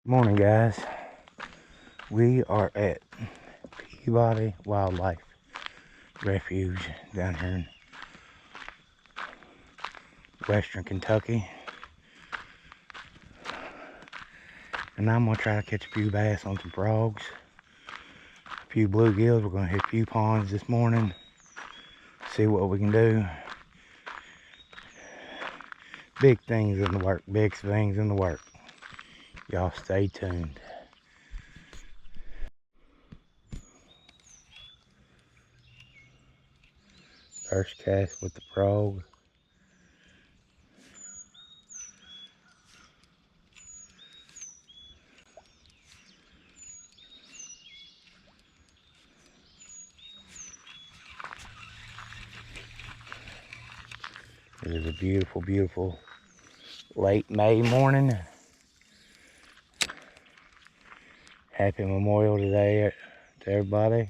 Morning, guys. We are at Peabody Wildlife Refuge down here in western Kentucky. And I'm going to try to catch a few bass on some frogs, a few bluegills. We're going to hit a few ponds this morning, see what we can do. Big things in the work, big things in the work. Y'all stay tuned. First cast with the frog. It is a beautiful, beautiful late May morning. Happy Memorial Day to everybody.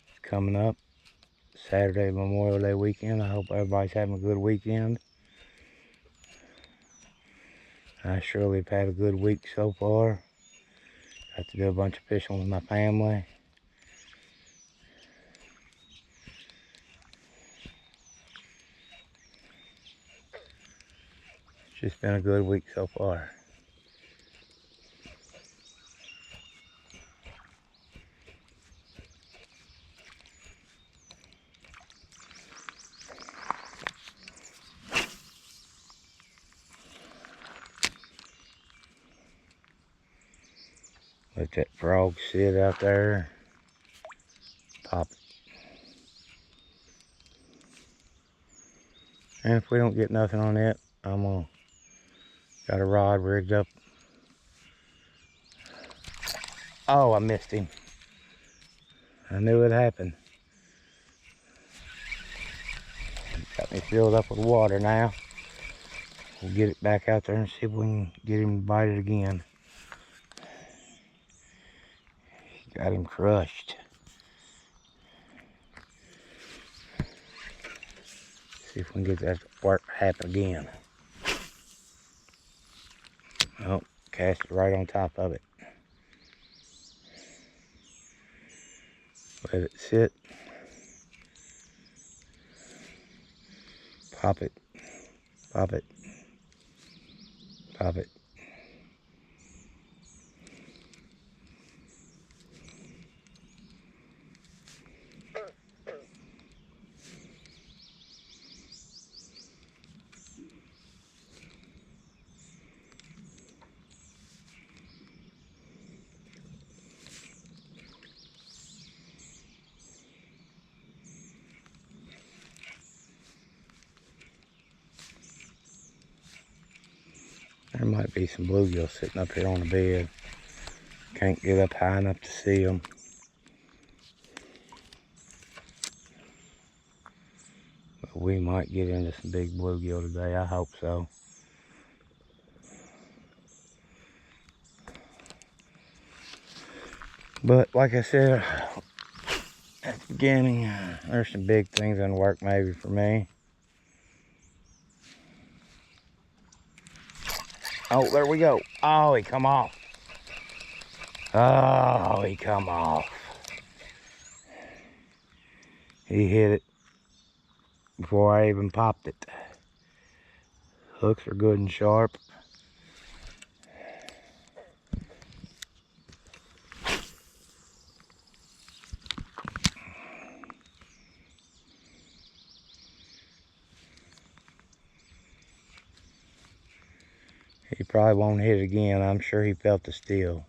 It's coming up. Saturday, Memorial Day weekend. I hope everybody's having a good weekend. I surely have had a good week so far. Got to do a bunch of fishing with my family. It's just been a good week so far. Let that frog sit out there. Pop it. And if we don't get nothing on it, I'm gonna got a rod rigged up. Oh, I missed him. I knew it happened. Got me filled up with water now. We'll get it back out there and see if we can get him to bite it again. Got him crushed. See if we can get that to work happen again. Oh, cast it right on top of it. Let it sit. Pop it. Pop it. Pop it. There might be some bluegills sitting up here on the bed. Can't get up high enough to see them. But we might get into some big bluegill today. I hope so. But like I said at the beginning, there's some big things in work maybe for me. Oh, there we go. Oh, he come off. Oh, he come off. He hit it before I even popped it. Hooks are good and sharp. He probably won't hit it again. I'm sure he felt the steel.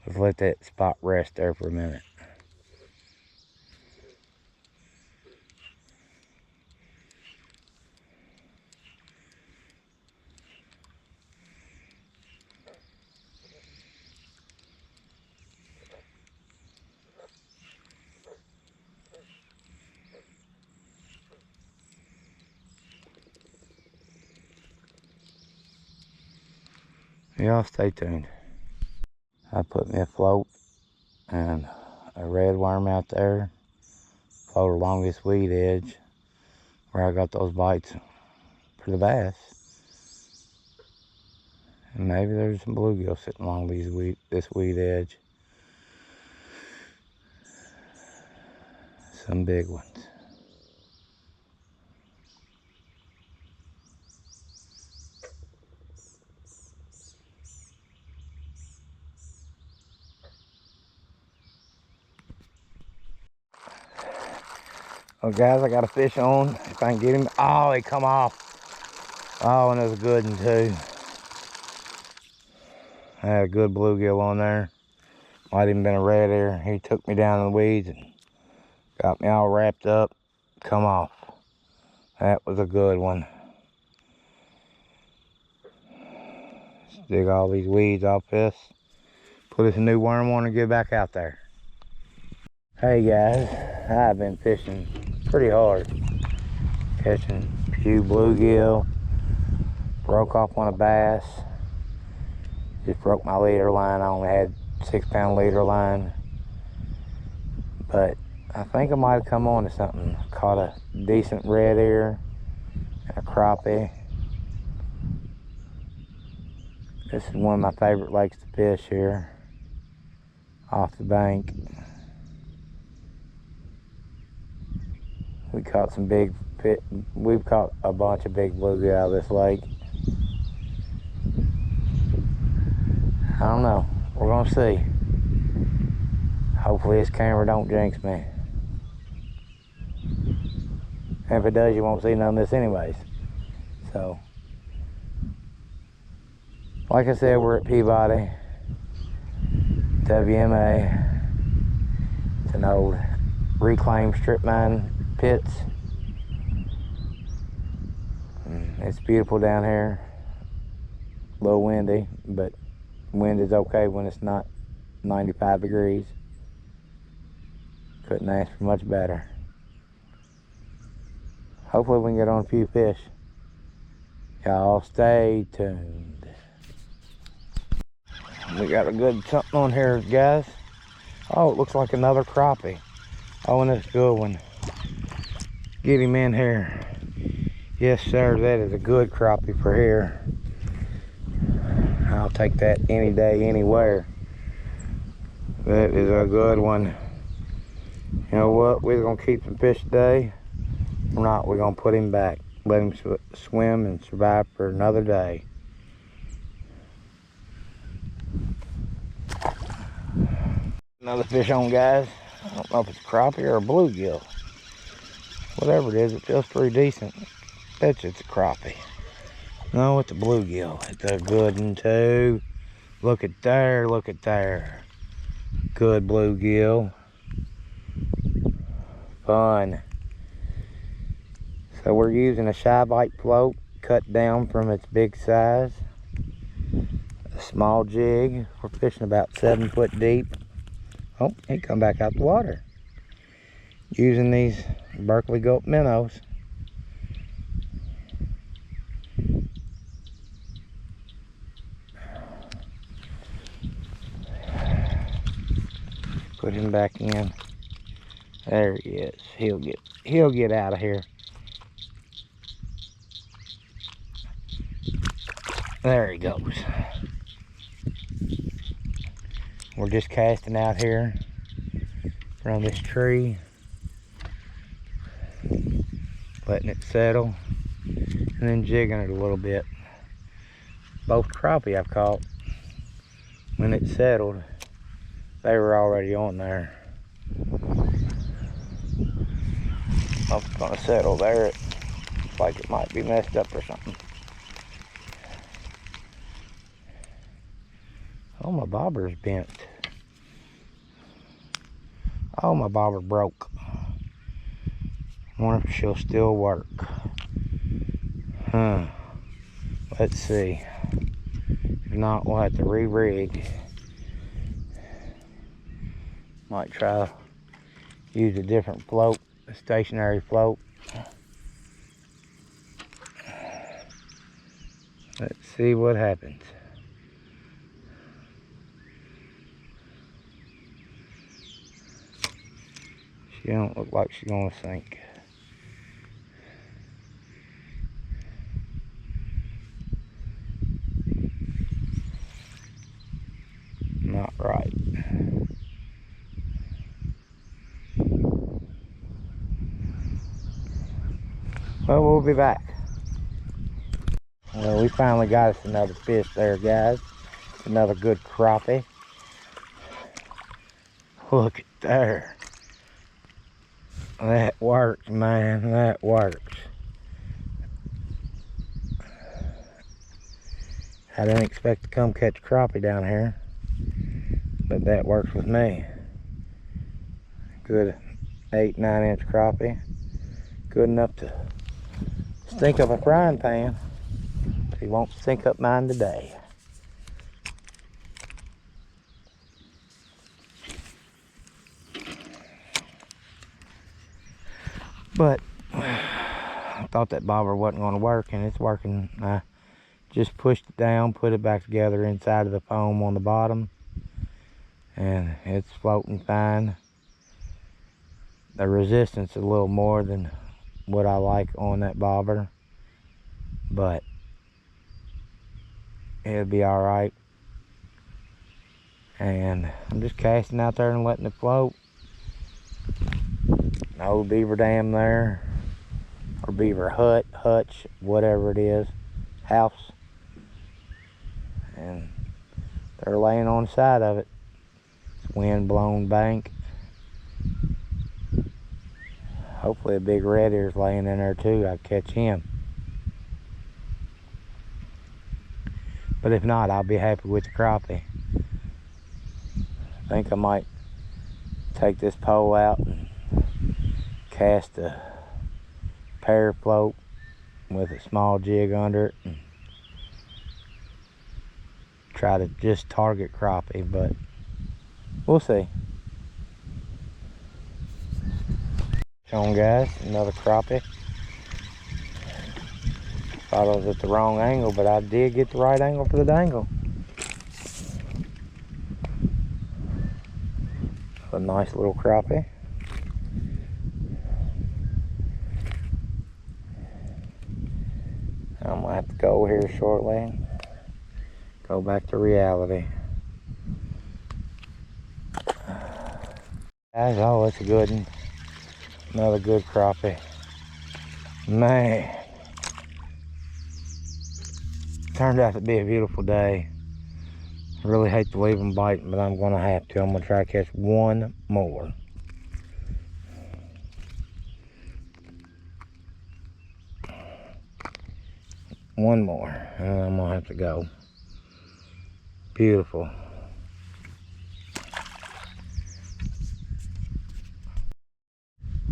Let's let that spot rest there for a minute. Y'all stay tuned. I put me a float and a red worm out there. Float along this weed edge where I got those bites for the bass. And maybe there's some bluegill sitting along this weed edge. Some big ones. Oh guys, I got a fish on. If I can get him. Oh, he come off. Oh, and there's a good one too. I had a good bluegill on there. Might even been a red ear. He took me down in the weeds and got me all wrapped up. Come off. That was a good one. Let's dig all these weeds off this. Put us a new worm on and get back out there. Hey guys, I've been fishing pretty hard. Catching a few bluegill. Broke off on a bass. Just broke my leader line. I only had 6-pound leader line. But I think I might have come on to something. Caught a decent red ear and a crappie. This is one of my favorite lakes to fish here. Off the bank. We caught some big fish. We've caught a bunch of big bluegill out of this lake. I don't know. We're gonna see. Hopefully this camera don't jinx me. And if it does, you won't see none of this anyways. So, like I said, we're at Peabody, WMA. It's an old reclaimed strip mine pits. It's beautiful down here. A little windy, but wind is okay when it's not 95 degrees. Couldn't ask for much better. Hopefully we can get on a few fish. Y'all stay tuned. We got a good something on here, guys. Oh, it looks like another crappie. Oh, and it's a good one. Get him in here. Yes, sir, that is a good crappie for here. I'll take that any day, anywhere. That is a good one. You know what? We're gonna keep some fish today. If not, we're gonna put him back. Let him swim and survive for another day. Another fish on, guys. I don't know if it's a crappie or a bluegill. Whatever it is, it feels pretty decent. Bet you it's a crappie. No, it's a bluegill. It's a good one too. Look at there, look at there. Good bluegill. Fun. So we're using a shy bite float cut down from its big size. A small jig. We're fishing about 7 foot deep. Oh, he come back out the water. Using these Berkeley Gulp minnows. Put him back in. There he is. He'll get out of here. There he goes. We're just casting out here from this tree, letting it settle, and then jigging it a little bit. Both crappie I've caught, when it settled, they were already on there. If it's gonna settle there, it looks like it might be messed up or something. Oh, my bobber's bent. Oh, my bobber broke. I wonder if she'll still work. Let's see. If not, we'll have to re-rig. Might try to use a different float, a stationary float. Let's see what happens. She don't look like she's gonna sink. Not right. Well, we'll be back. Well, we finally got us another fish there, guys. Another good crappie. Look at there. That works, man. That works. I didn't expect to come catch crappie down here, but that works with me. Good 8-9 inch crappie. Good enough to stink up a frying pan. But he won't stink up mine today. But I thought that bobber wasn't going to work, and it's working. I just pushed it down, put it back together inside of the foam on the bottom, and it's floating fine. The resistance is a little more than what I like on that bobber, but it'll be all right. And I'm just casting out there and letting it float. An old beaver dam there, or beaver hutch, whatever it is, house, and they're laying on the side of it. It's wind blown bank. Hopefully a big red ear's laying in there too. I'd catch him. But if not, I'll be happy with the crappie. I think I might take this pole out and cast a pear float with a small jig under it and try to just target crappie, but we'll see. On, guys, another crappie. Thought I was at the wrong angle, but I did get the right angle for the dangle. A nice little crappie. I'm gonna have to go here shortly. Go back to reality. Guys, oh, it's a good one. Another good crappie. Man. Turned out to be a beautiful day. I really hate to leave them biting, but I'm gonna have to. I'm gonna try to catch one more. One more, and I'm gonna have to go. Beautiful.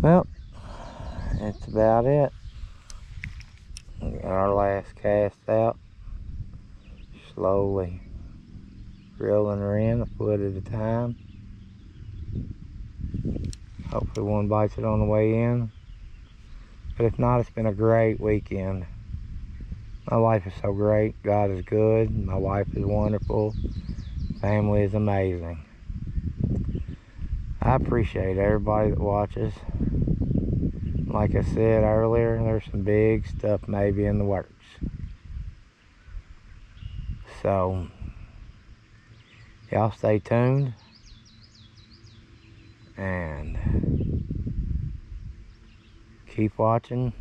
Well, that's about it. We got our last cast out. Slowly reeling her in a foot at a time. Hopefully one bites it on the way in. But if not, it's been a great weekend. My life is so great. God is good. My wife is wonderful. Family is amazing. I appreciate everybody that watches. Like I said earlier, there's some big stuff maybe in the works. So, y'all stay tuned. And keep watching.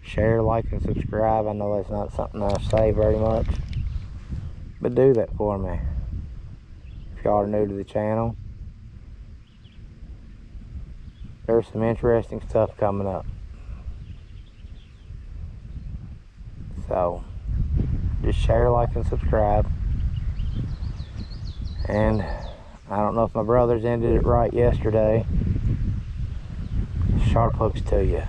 Share, like, and subscribe. I know that's not something I say very much, but do that for me. If y'all are new to the channel, there's some interesting stuff coming up. So, just share, like, and subscribe. And I don't know if my brothers ended it right yesterday. Sharp hooks to you.